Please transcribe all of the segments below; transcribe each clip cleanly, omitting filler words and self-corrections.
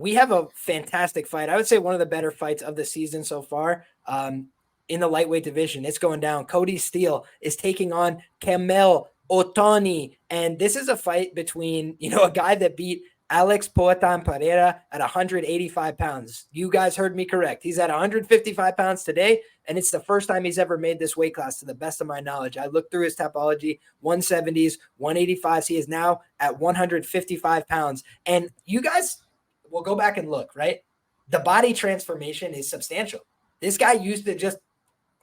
we have a fantastic fight. I would say one of the better fights of the season so far. In the lightweight division, it's going down. Kody Steele is taking on Quemuel Ottoni, and this is a fight between a guy that beat Alex Poatan Pereira at 185 pounds. You guys heard me correct. He's at 155 pounds today, and it's the first time he's ever made this weight class to the best of my knowledge. I looked through his Tapology, 170s, 185s. He is now at 155 pounds. And you guys will go back and look, right? The body transformation is substantial. This guy used to just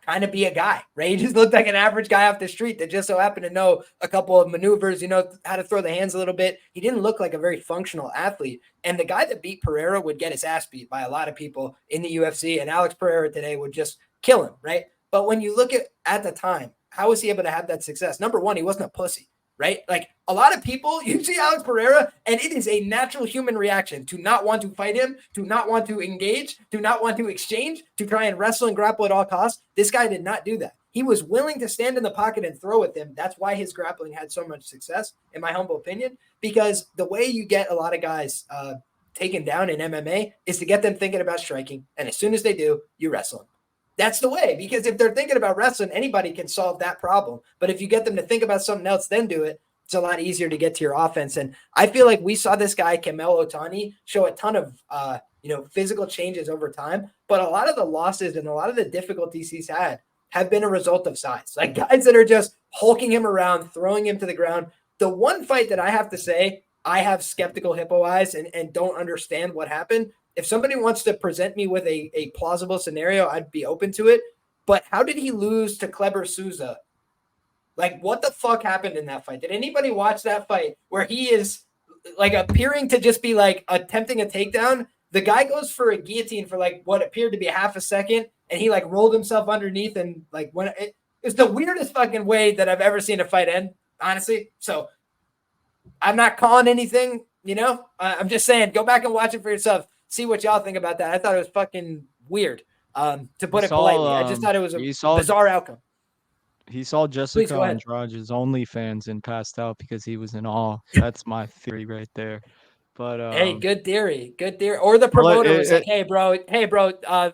kind of be a guy, right? He just looked like an average guy off the street that just so happened to know a couple of maneuvers, how to throw the hands a little bit. He didn't look like a very functional athlete. And the guy that beat Pereira would get his ass beat by a lot of people in the UFC. And Alex Pereira today would just kill him, right? But when you look at the time, how was he able to have that success? Number one, he wasn't a pussy, right? Like a lot of people, you see Alex Pereira, and it is a natural human reaction to not want to fight him, to not want to engage, to not want to exchange, to try and wrestle and grapple at all costs. This guy did not do that. He was willing to stand in the pocket and throw with him. That's why his grappling had so much success, in my humble opinion, because the way you get a lot of guys taken down in MMA is to get them thinking about striking. And as soon as they do, you wrestle them. That's the way, because if they're thinking about wrestling, anybody can solve that problem. But if you get them to think about something else, then do it, it's a lot easier to get to your offense. And I feel like we saw this guy, Quemuel Ottoni, show a ton of, physical changes over time. But a lot of the losses and a lot of the difficulties he's had have been a result of size. Like guys that are just hulking him around, throwing him to the ground. The one fight that I have to say, I have skeptical hippo eyes and don't understand what happened. If somebody wants to present me with a plausible scenario, I'd be open to it. But how did he lose to Kleber Souza? Like, what the fuck happened in that fight? Did anybody watch that fight where he is like appearing to just be like attempting a takedown? The guy goes for a guillotine for like what appeared to be a half a second, and he like rolled himself underneath and like when it's the weirdest fucking way that I've ever seen a fight end, honestly. So I'm not calling anything, I'm just saying, go back and watch it for yourself. See what y'all think about that. I thought it was fucking weird, to put it politely. I just thought it was a bizarre outcome. He saw Jessica Andrade's OnlyFans and passed out because he was in awe. That's my theory right there. But hey, good theory. Or the promoter was like, hey, bro,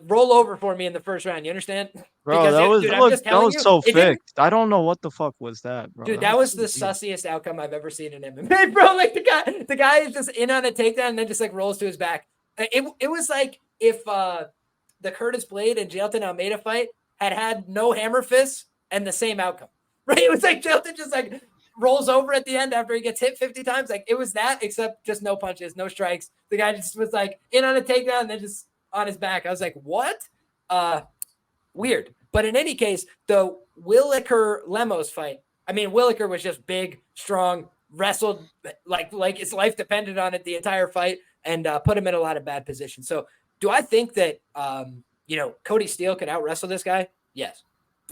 roll over for me in the first round. You understand? Bro, because that was so fixed. I don't know what the fuck was that, bro. Dude, that was the sussiest outcome I've ever seen in MMA, bro. Like the guy is just in on a takedown and then just like rolls to his back. It was like if the Curtis Blade and Jailton Almeida fight had no hammer fists and the same outcome, right? It was like Jailton just like rolls over at the end after he gets hit 50 times. Like it was that, except just no punches, no strikes. The guy just was like in on a takedown and then just on his back. I was like, what? Weird. But in any case, the Williker-Lemos fight, I mean, Williker was just big, strong, wrestled like his life depended on it the entire fight, and put him in a lot of bad positions. So do I think that, Kody Steele could out-wrestle this guy? Yes.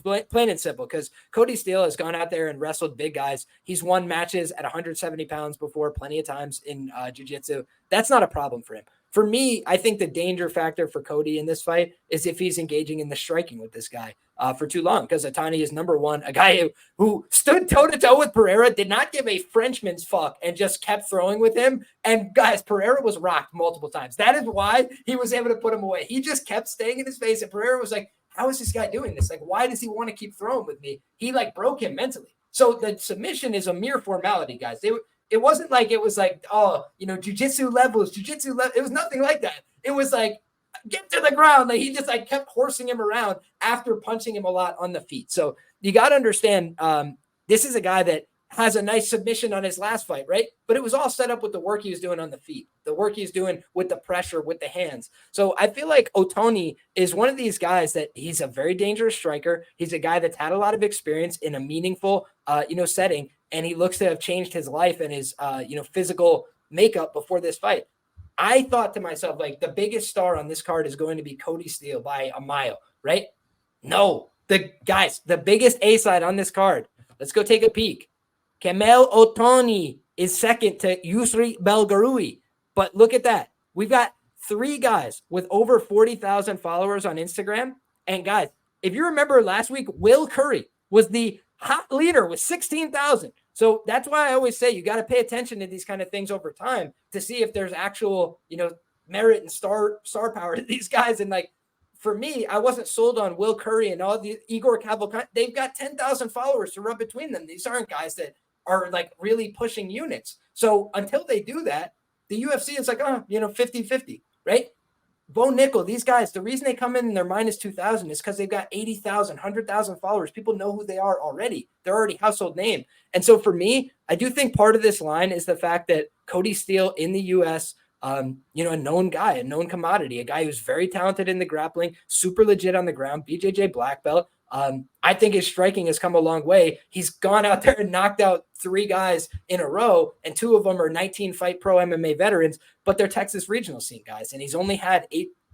Plain and simple, because Kody Steele has gone out there and wrestled big guys. He's won matches at 170 pounds before plenty of times in jiu-jitsu. That's not a problem for him. For me, I think the danger factor for Kody in this fight is if he's engaging in the striking with this guy for too long, because Ottoni is number one, a guy who stood toe-to-toe with Pereira, did not give a Frenchman's fuck, and just kept throwing with him. And guys, Pereira was rocked multiple times. That is why he was able to put him away. He just kept staying in his face, and Pereira was like, how is this guy doing this? Like, why does he want to keep throwing with me? He like broke him mentally. So the submission is a mere formality, guys. It wasn't like it was like, jiu-jitsu levels. It was nothing like that. It was like, get to the ground. Like he just like kept horsing him around after punching him a lot on the feet. So you got to understand, this is a guy that has a nice submission on his last fight, right? But it was all set up with the work he was doing on the feet, the work he's doing with the pressure, with the hands. So I feel like Ottoni is one of these guys that he's a very dangerous striker. He's a guy that's had a lot of experience in a meaningful, setting, and he looks to have changed his life and his, physical makeup before this fight. I thought to myself, like, the biggest star on this card is going to be Kody Steele by a mile, right? No, the biggest A-side on this card. Let's go take a peek. Quemuel Ottoni is second to Yusri Belgarui. But look at that. We've got three guys with over 40,000 followers on Instagram. And guys, if you remember last week, Will Curry was the hot leader with 16,000. So that's why I always say you got to pay attention to these kind of things over time to see if there's actual, merit and star power to these guys. And like, for me, I wasn't sold on Will Curry and all the Igor Cavalcante. They've got 10,000 followers to rub between them. These aren't guys that are like really pushing units. So until they do that, the UFC is like, 50-50, right? Bo Nickel, these guys, the reason they come in and they're minus 2,000 is because they've got 80,000, 100,000 followers. People know who they are already. They're already household name. And so for me, I do think part of this line is the fact that Kody Steele in the U.S., a known guy, a known commodity, a guy who's very talented in the grappling, super legit on the ground, BJJ black belt. I think his striking has come a long way. He's gone out there and knocked out 3 guys in a row, and 2 of them are 19-fight pro MMA veterans, but they're Texas regional scene guys, and he's only had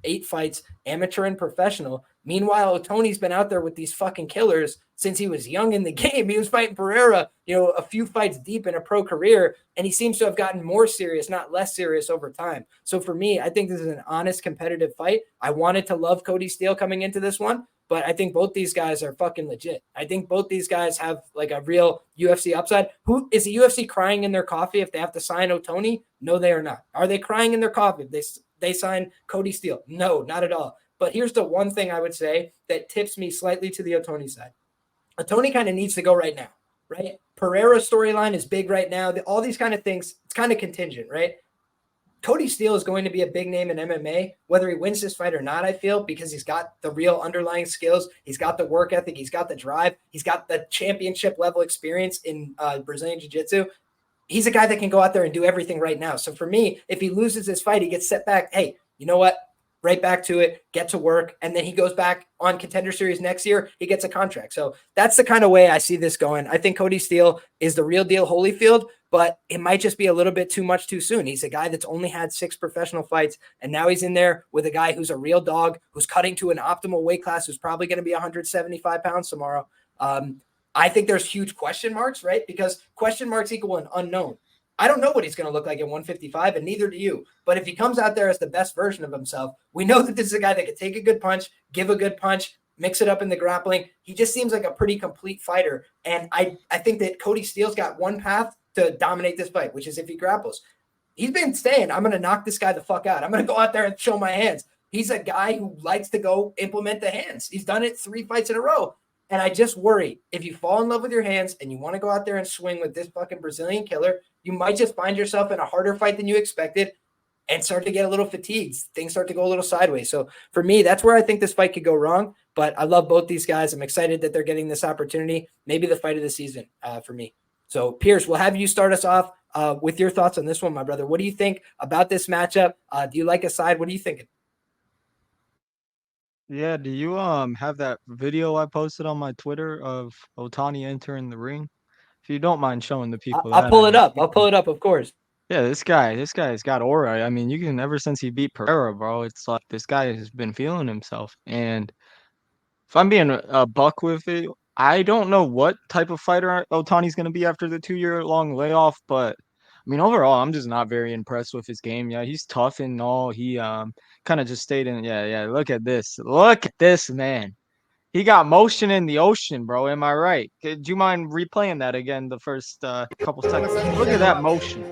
eight fights, amateur and professional. Meanwhile, Ottoni's been out there with these fucking killers since he was young in the game. He was fighting Pereira, a few fights deep in a pro career, and he seems to have gotten more serious, not less serious over time. So for me, I think this is an honest, competitive fight. I wanted to love Kody Steele coming into this one, but I think both these guys are fucking legit. I think both these guys have like a real UFC upside. Who is the UFC crying in their coffee if they have to sign Ottoni? No, they are not. Are they crying in their coffee if they sign Kody Steele? No, not at all. But here's the one thing I would say that tips me slightly to the Ottoni side. Ottoni kind of needs to go right now, right? Pereira's storyline is big right now. All these kind of things, it's kind of contingent, right? Kody Steele is going to be a big name in MMA, whether he wins this fight or not, I feel, because he's got the real underlying skills. He's got the work ethic. He's got the drive. He's got the championship level experience in Brazilian Jiu-Jitsu. He's a guy that can go out there and do everything right now. So for me, if he loses this fight, he gets set back. Hey, you know what? Right back to it, get to work, and then he goes back on Contender Series next year. He gets a contract. So that's the kind of way I see this going. I think Kody Steele is the real deal Holyfield, but it might just be a little bit too much too soon. He's a guy that's only had 6 professional fights, and now he's in there with a guy who's a real dog, who's cutting to an optimal weight class, who's probably going to be 175 pounds tomorrow. I think there's huge question marks, right? Because question marks equal an unknown. I don't know what he's going to look like at 155, and neither do you. But if he comes out there as the best version of himself, we know that this is a guy that can take a good punch, give a good punch, mix it up in the grappling. He just seems like a pretty complete fighter. And I think that Kody Steele's got one path to dominate this fight, which is if he grapples. He's been saying, I'm going to knock this guy the fuck out. I'm going to go out there and show my hands. He's a guy who likes to go implement the hands. He's done it 3 fights in a row. And I just worry, if you fall in love with your hands and you want to go out there and swing with this fucking Brazilian killer, you might just find yourself in a harder fight than you expected and start to get a little fatigued. Things start to go a little sideways. So for me, that's where I think this fight could go wrong. But I love both these guys. I'm excited that they're getting this opportunity. Maybe the fight of the season for me. So Pierce, we'll have you start us off with your thoughts on this one, my brother. What do you think about this matchup? Do you like a side? What are you thinking? Yeah, do you have that video I posted on my Twitter of Ottoni entering the ring? If you don't mind showing the people I'll that, pull it up. I'll pull it up, of course. Yeah, this guy's got aura. I mean, you can ever since he beat Pereira, bro, it's like this guy has been feeling himself. And if I'm being a buck with it, I don't know what type of fighter Ohtani's going to be after the 2-year-long layoff, but I mean, overall, I'm just not very impressed with his game. Yeah, he's tough and all. He kind of just stayed in. Yeah. Look at this. Look at this, man. He got motion in the ocean, bro. Am I right? Do you mind replaying that again? The first couple seconds. Look at that motion.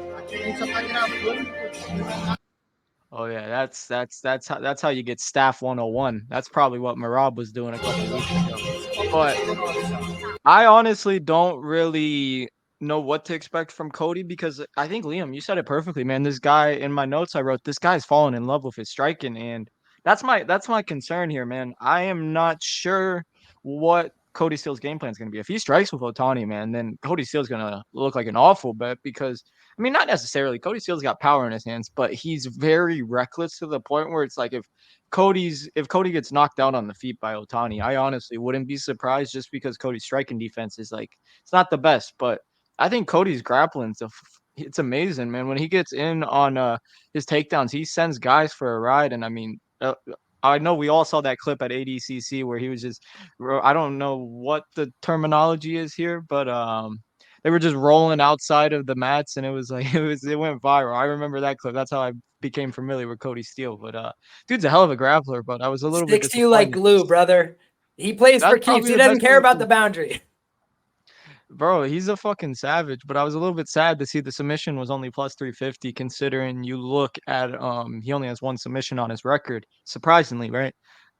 Oh yeah, that's how you get staff 101. That's probably what Marab was doing a couple weeks ago. But I honestly don't really know what to expect from Kody because I think Liam, you said it perfectly, man. This guy in my notes I wrote, this guy's fallen in love with his striking, and that's my concern here, man. I am not sure what Kody Steele's game plan is going to be. If he strikes with Ottoni, man, then Kody Steele's going to look like an awful bet because I mean, not necessarily. Cody Steele's got power in his hands, but he's very reckless to the point where it's like if Kody gets knocked out on the feet by Ottoni, I honestly wouldn't be surprised just because Cody's striking defense is like it's not the best, but I think Cody's grappling it's amazing, man. When he gets in on his takedowns, he sends guys for a ride, and I mean. I know we all saw that clip at ADCC where he was just I don't know what the terminology is here, but they were just rolling outside of the mats, and it was like it went viral. I remember that clip. That's how I became familiar with Kody Steele. But dude's a hell of a grappler. But I was a little bit sticks to you like glue, brother. He plays for keeps. He doesn't care about the boundary. Bro, he's a fucking savage, but I was a little bit sad to see the submission was only plus 350 considering you look at he only has one submission on his record, surprisingly, right?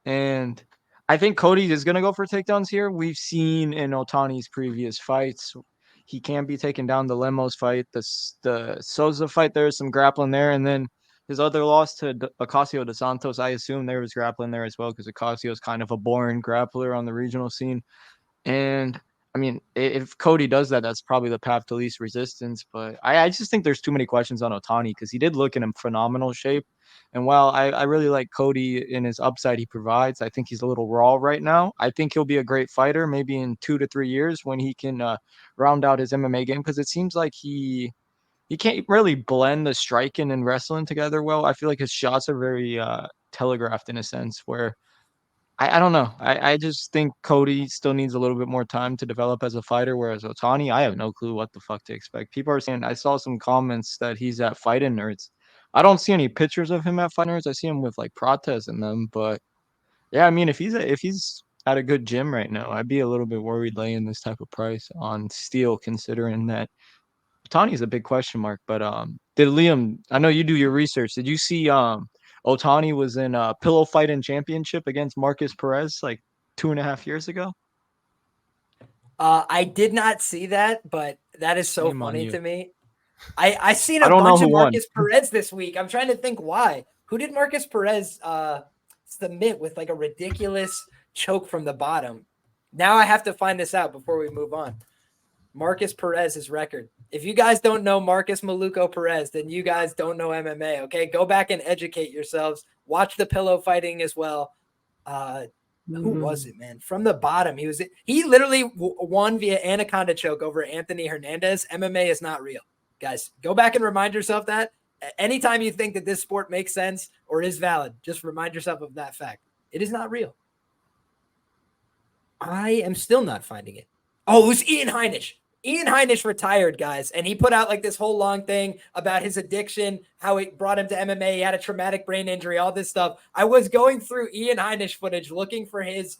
And I think Kody is gonna go for takedowns here. We've seen in Otani's previous fights, he can be taken down. The Lemos fight, the Souza fight, there's some grappling there, and then his other loss to Ocasio de Santos, I assume there was grappling there as well because Ocasio is kind of a boring grappler on the regional scene. And I mean, if Kody does that, that's probably the path to least resistance. But I just think there's too many questions on Ottani because he did look in phenomenal shape. And while I really like Kody in his upside he provides, I think he's a little raw right now. I think he'll be a great fighter maybe in 2 to 3 years when he can round out his MMA game because it seems like he can't really blend the striking and wrestling together well. I feel like his shots are very telegraphed in a sense where I don't know. I just think Kody still needs a little bit more time to develop as a fighter, whereas Ottani, I have no clue what the fuck to expect. People are saying I saw some comments that he's at Fighting Nerds. I don't see any pictures of him at Fighting Nerds. I see him with like Protes in them, but yeah, I mean if he's at a good gym right now, I'd be a little bit worried laying this type of price on Steel, considering that Otani's a big question mark, but did Liam? I know you do your research. Did you see Otani was in a pillow fighting championship against Marcus Perez like 2.5 years ago? I did not see that, but that is so Shame on funny you. to me. I seen I a don't know bunch who of won. Marcus Perez this week. I'm trying to think why. Who did Marcus Perez submit with like a ridiculous choke from the bottom? Now I have to find this out before we move on. Marcus Perez's record. If you guys don't know Marcus Maluco Perez, then you guys don't know MMA. Okay, go back and educate yourselves. Watch the pillow fighting as well. Who was it, man? From the bottom, he literally won via anaconda choke over Anthony Hernandez. MMA is not real, guys. Go back and remind yourself that anytime you think that this sport makes sense or is valid, just remind yourself of that fact. It is not real. I am still not finding it. Oh, it was Ian Heinisch. Ian Heinisch retired, guys, and he put out like this whole long thing about his addiction, how it brought him to MMA. He had a traumatic brain injury, all this stuff. I was going through Ian Heinisch footage looking for his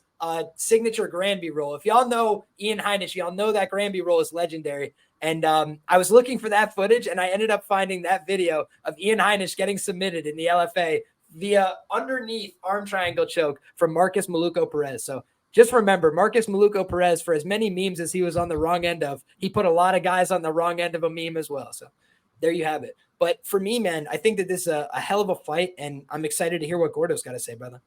signature Granby roll. If y'all know Ian Heinisch, y'all know that Granby roll is legendary. And I was looking for that footage, and I ended up finding that video of Ian Heinisch getting submitted in the LFA via underneath arm triangle choke from Marcus Maluco Perez. So just remember, Marcus Maluco Perez, for as many memes as he was on the wrong end of, he put a lot of guys on the wrong end of a meme as well. So there you have it. But for me, man, I think that this is a hell of a fight, and I'm excited to hear what Gordo's got to say, brother.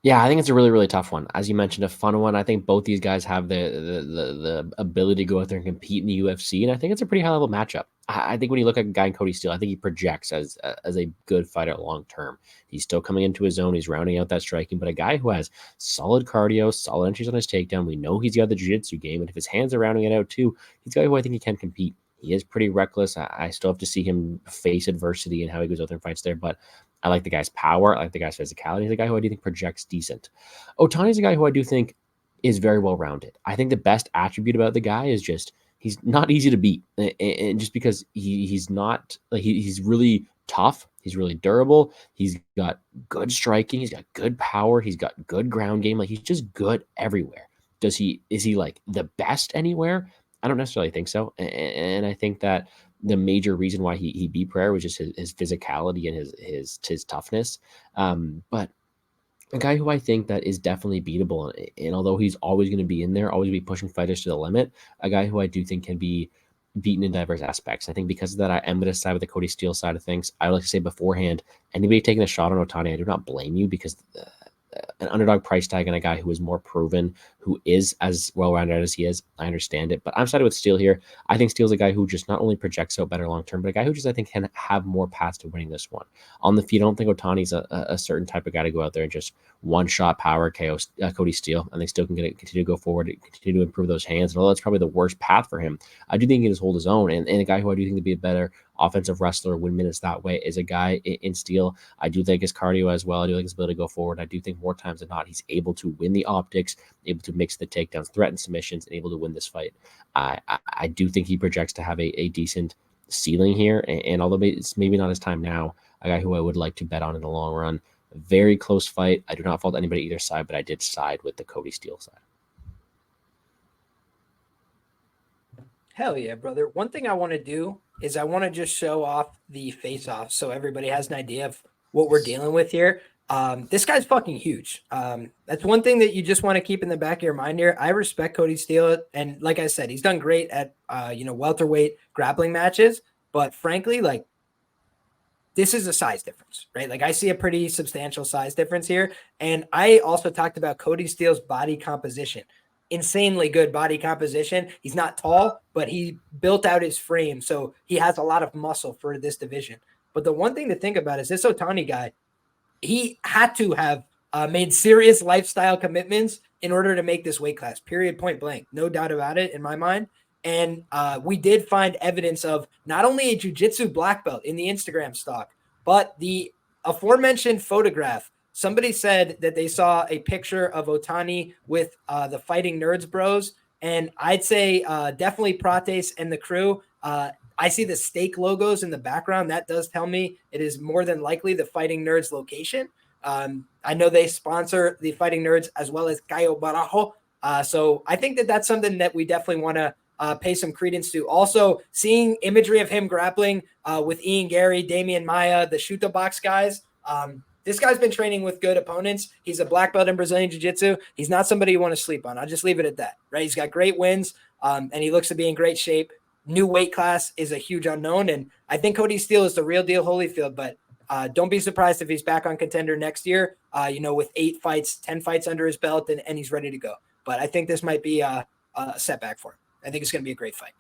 Yeah, I think it's a really, really tough one. As you mentioned, a fun one. I think both these guys have the ability to go out there and compete in the UFC, and I think it's a pretty high level matchup. I think when you look at a guy in Kody Steele, I think he projects as a good fighter long term. He's still coming into his zone. He's rounding out that striking, but a guy who has solid cardio, solid entries on his takedown. We know he's got the jiu-jitsu game, and if his hands are rounding it out too, he's a guy who I think he can compete. He is pretty reckless. I still have to see him face adversity and how he goes out there and fights there, but I like the guy's power. I like the guy's physicality. He's a guy who I do think projects decent. Ohtani's a guy who I do think is very well rounded. I think the best attribute about the guy is just he's not easy to beat, and just because he's not like he's really tough. He's really durable. He's got good striking. He's got good power. He's got good ground game. Like he's just good everywhere. Is he like the best anywhere? I don't necessarily think so. And I think that the major reason why he beat Pereira was just his physicality and his toughness. But a guy who I think that is definitely beatable, and although he's always going to be in there, always be pushing fighters to the limit, a guy who I do think can be beaten in diverse aspects. I think because of that, I am going to side with the Kody Steele side of things. I like to say beforehand, anybody taking a shot on Ottani, I do not blame you because an underdog price tag and a guy who is more proven, who is as well-rounded as he is, I understand it. But I'm sided with Steele here. I think Steele's a guy who just not only projects out better long-term, but a guy who just, I think, can have more paths to winning this one. On the feet, I don't think Ohtani's a certain type of guy to go out there and just one-shot power KO Kody Steele. I think Steele can continue to go forward, continue to improve those hands. And although that's probably the worst path for him, I do think he can just hold his own. And a guy who I do think to be a better offensive wrestler, win minutes that way, is a guy in Steele. I do think his cardio as well. I do think his ability to go forward. I do think more times than not, he's able to win the optics, able to mix the takedowns, threaten submissions, and able to win this fight. I do think he projects to have a decent ceiling here. And although it's maybe not his time now, a guy who I would like to bet on in the long run. Very close fight. I do not fault anybody either side, but I did side with the Kody Steele side. Hell yeah, brother. One thing I want to do is I want to just show off the face-off so everybody has an idea of what we're dealing with here. This guy's fucking huge. That's one thing that you just want to keep in the back of your mind here. I respect Kody Steele, and like I said, he's done great at welterweight grappling matches. But frankly, like, this is a size difference, right? Like, I see a pretty substantial size difference here. And I also talked about Kody Steele's body composition. Insanely good body composition. He's not tall, but he built out his frame. So he has a lot of muscle for this division. But the one thing to think about is this Ottoni guy, he had to have made serious lifestyle commitments in order to make this weight class, period, point blank. No doubt about it in my mind. And we did find evidence of not only a jiu-jitsu black belt in the Instagram stock, but the aforementioned photograph. Somebody said that they saw a picture of Ottoni with the Fighting Nerds bros. And I'd say definitely Prates and the crew. I see the steak logos in the background. That does tell me it is more than likely the Fighting Nerds location. I know they sponsor the Fighting Nerds as well as Cayo Barajo. So I think that that's something that we definitely want to pay some credence to. Also, seeing imagery of him grappling with Ian Gary, Damian Maia, the shoot the box guys. This guy's been training with good opponents. He's a black belt in Brazilian Jiu-Jitsu. He's not somebody you want to sleep on. I'll just leave it at that, right? He's got great wins, and he looks to be in great shape. New weight class is a huge unknown, and I think Kody Steele is the real deal Holyfield, but don't be surprised if he's back on Contender next year, with 8 fights, 10 fights under his belt, and he's ready to go. But I think this might be a setback for him. I think it's going to be a great fight.